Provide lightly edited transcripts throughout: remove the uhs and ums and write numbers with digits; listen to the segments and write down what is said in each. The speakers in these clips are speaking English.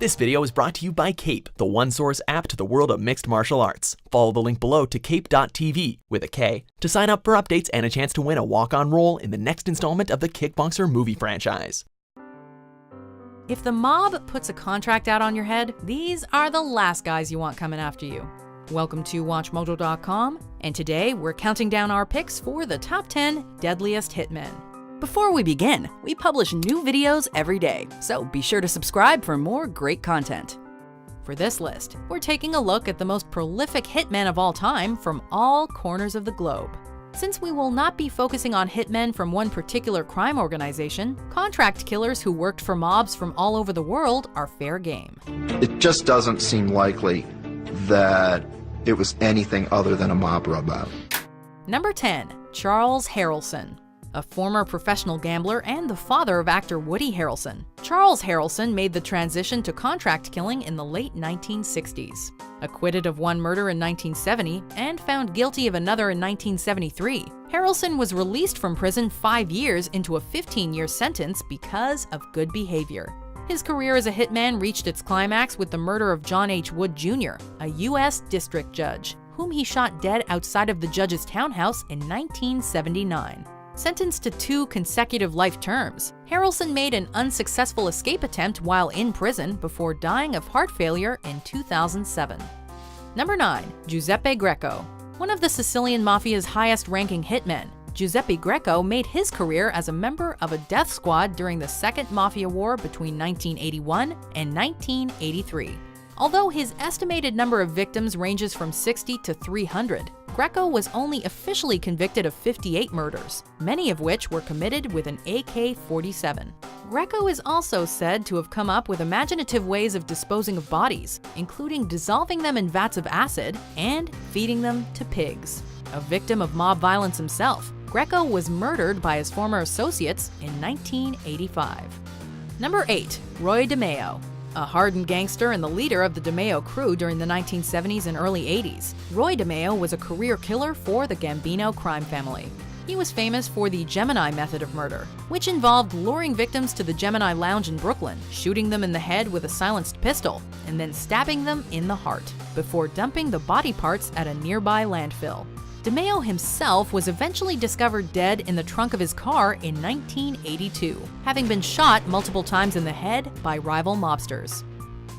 This video is brought to you by Cape, the one-source app to the world of mixed martial arts. Follow the link below to cape.tv, with a K, to sign up for updates and a chance to win a walk-on role in the next installment of the Kickboxer movie franchise. If the mob puts a contract out on your head, these are the last guys you want coming after you. Welcome to WatchMojo.com, and today we're counting down our picks for the top 10 Deadliest Hitmen. Before we begin, we publish new videos every day, so be sure to subscribe for more great content. For this list, we're taking a look at the most prolific hitmen of all time from all corners of the globe. Since we will not be focusing on hitmen from one particular crime organization, contract killers who worked for mobs from all over the world are fair game. It just doesn't seem likely that it was anything other than a mob rub-out. Number 10. Charles Harrelson. A former professional gambler and the father of actor Woody Harrelson, Charles Harrelson made the transition to contract killing in the late 1960s. Acquitted of one murder in 1970 and found guilty of another in 1973, Harrelson was released from prison 5 years into a 15-year sentence because of good behavior. His career as a hitman reached its climax with the murder of John H. Wood Jr., a U.S. district judge, whom he shot dead outside of the judge's townhouse in 1979. Sentenced to 2 consecutive life terms, Harrelson made an unsuccessful escape attempt while in prison before dying of heart failure in 2007. Number 9. Giuseppe Greco. One of the Sicilian Mafia's highest-ranking hitmen, Giuseppe Greco made his career as a member of a death squad during the Second Mafia War between 1981 and 1983. Although his estimated number of victims ranges from 60 to 300, Greco was only officially convicted of 58 murders, many of which were committed with an AK-47. Greco is also said to have come up with imaginative ways of disposing of bodies, including dissolving them in vats of acid and feeding them to pigs. A victim of mob violence himself, Greco was murdered by his former associates in 1985. Number 8. Roy DeMeo. A hardened gangster and the leader of the DeMeo crew during the 1970s and early 80s, Roy DeMeo was a career killer for the Gambino crime family. He was famous for the Gemini method of murder, which involved luring victims to the Gemini Lounge in Brooklyn, shooting them in the head with a silenced pistol, and then stabbing them in the heart, before dumping the body parts at a nearby landfill. DeMeo himself was eventually discovered dead in the trunk of his car in 1982, having been shot multiple times in the head by rival mobsters.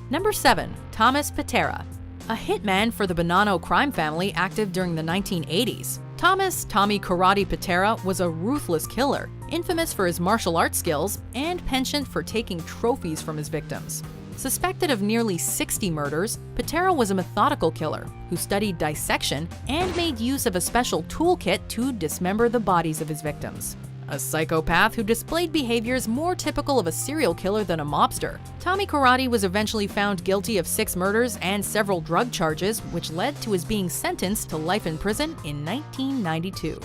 Number 7. Thomas Pitera. A hitman for the Bonanno crime family active during the 1980s, Tommy Karate Pitera was a ruthless killer, infamous for his martial arts skills and penchant for taking trophies from his victims. Suspected of nearly 60 murders, Pitera was a methodical killer who studied dissection and made use of a special toolkit to dismember the bodies of his victims. A psychopath who displayed behaviors more typical of a serial killer than a mobster, Tommy Karate was eventually found guilty of 6 murders and several drug charges, which led to his being sentenced to life in prison in 1992.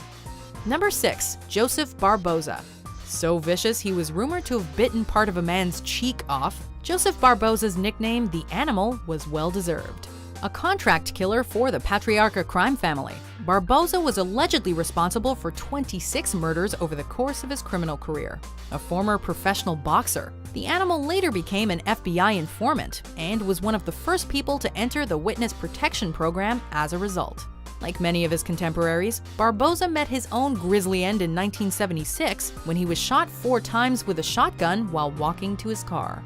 Number 6. Joseph Barboza. So vicious he was rumored to have bitten part of a man's cheek off, Joseph Barboza's nickname, The Animal, was well-deserved. A contract killer for the Patriarca crime family, Barboza was allegedly responsible for 26 murders over the course of his criminal career. A former professional boxer, The Animal later became an FBI informant and was one of the first people to enter the witness protection program as a result. Like many of his contemporaries, Barboza met his own grisly end in 1976 when he was shot 4 times with a shotgun while walking to his car.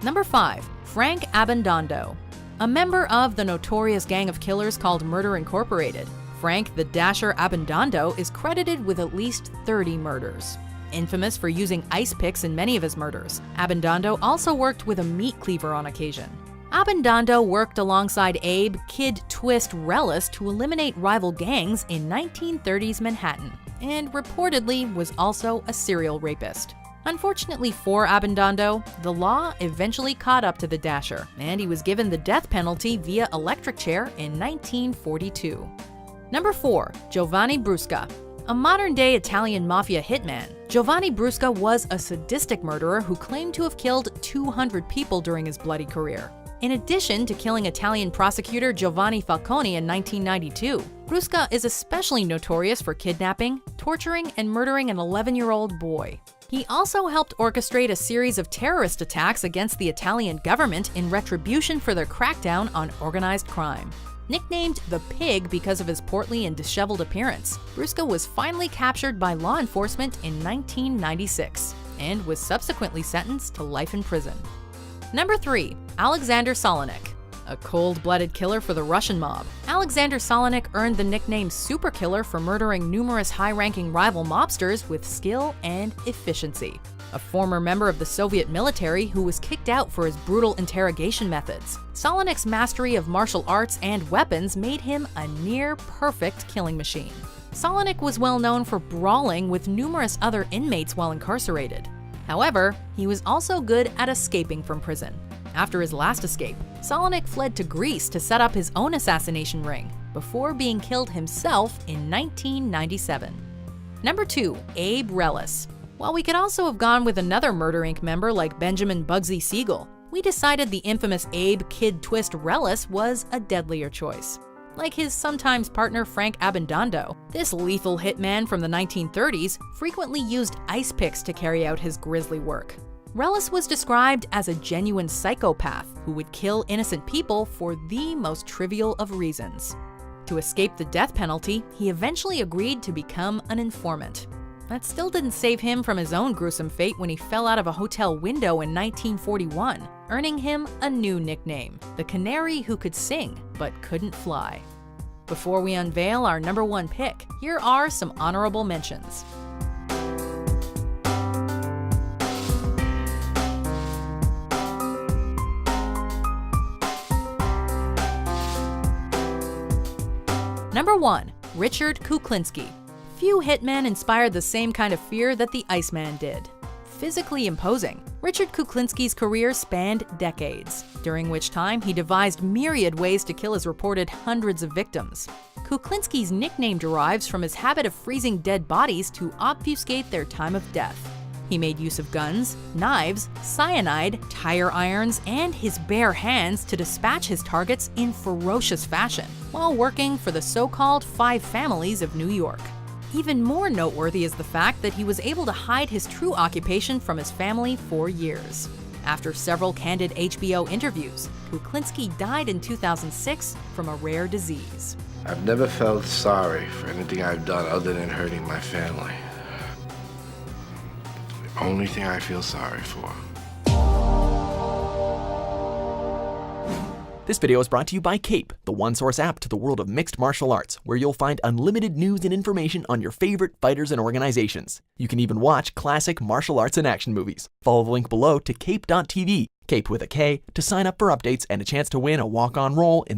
Number 5. Frank Abbandando. A member of the notorious gang of killers called Murder Incorporated, Frank the Dasher Abbandando is credited with at least 30 murders. Infamous for using ice picks in many of his murders, Abbandando also worked with a meat cleaver on occasion. Abbandando worked alongside Abe "Kid Twist" Rellis to eliminate rival gangs in 1930s Manhattan, and reportedly was also a serial rapist. Unfortunately for Abbandando, the law eventually caught up to the Dasher, and he was given the death penalty via electric chair in 1942. Number 4. Giovanni Brusca. A modern-day Italian mafia hitman, Giovanni Brusca was a sadistic murderer who claimed to have killed 200 people during his bloody career. In addition to killing Italian prosecutor Giovanni Falcone in 1992, Brusca is especially notorious for kidnapping, torturing, and murdering an 11-year-old boy. He also helped orchestrate a series of terrorist attacks against the Italian government in retribution for their crackdown on organized crime. Nicknamed the Pig because of his portly and disheveled appearance, Brusca was finally captured by law enforcement in 1996 and was subsequently sentenced to life in prison. Number 3. Alexander Solenik. A cold-blooded killer for the Russian mob, Alexander Solenik earned the nickname Super Killer for murdering numerous high-ranking rival mobsters with skill and efficiency. A former member of the Soviet military who was kicked out for his brutal interrogation methods, Solenik's mastery of martial arts and weapons made him a near-perfect killing machine. Solenik was well known for brawling with numerous other inmates while incarcerated. However, he was also good at escaping from prison. After his last escape, Solenik fled to Greece to set up his own assassination ring, before being killed himself in 1997. Number 2. Abe Reles. While we could also have gone with another Murder Inc. member like Benjamin Bugsy Siegel, we decided the infamous Abe Kid Twist Reles was a deadlier choice. Like his sometimes partner Frank Abbandando, this lethal hitman from the 1930s frequently used ice picks to carry out his grisly work. Reles was described as a genuine psychopath who would kill innocent people for the most trivial of reasons. To escape the death penalty, he eventually agreed to become an informant. That still didn't save him from his own gruesome fate when he fell out of a hotel window in 1941, earning him a new nickname, the Canary Who Could Sing but Couldn't Fly. Before we unveil our number 1 pick, here are some honorable mentions. Number 1. Richard Kuklinski. Few hitmen inspired the same kind of fear that the Iceman did. Physically imposing, Richard Kuklinski's career spanned decades, during which time he devised myriad ways to kill his reported hundreds of victims. Kuklinski's nickname derives from his habit of freezing dead bodies to obfuscate their time of death. He made use of guns, knives, cyanide, tire irons, and his bare hands to dispatch his targets in ferocious fashion, while working for the so-called Five Families of New York. Even more noteworthy is the fact that he was able to hide his true occupation from his family for years. After several candid HBO interviews, Kuklinski died in 2006 from a rare disease. I've never felt sorry for anything I've done other than hurting my family. The only thing I feel sorry for. This video is brought to you by Cape, the one-source app to the world of mixed martial arts, where you'll find unlimited news and information on your favorite fighters and organizations. You can even watch classic martial arts and action movies. Follow the link below to cape.tv, Cape with a K, to sign up for updates and a chance to win a walk-on role in the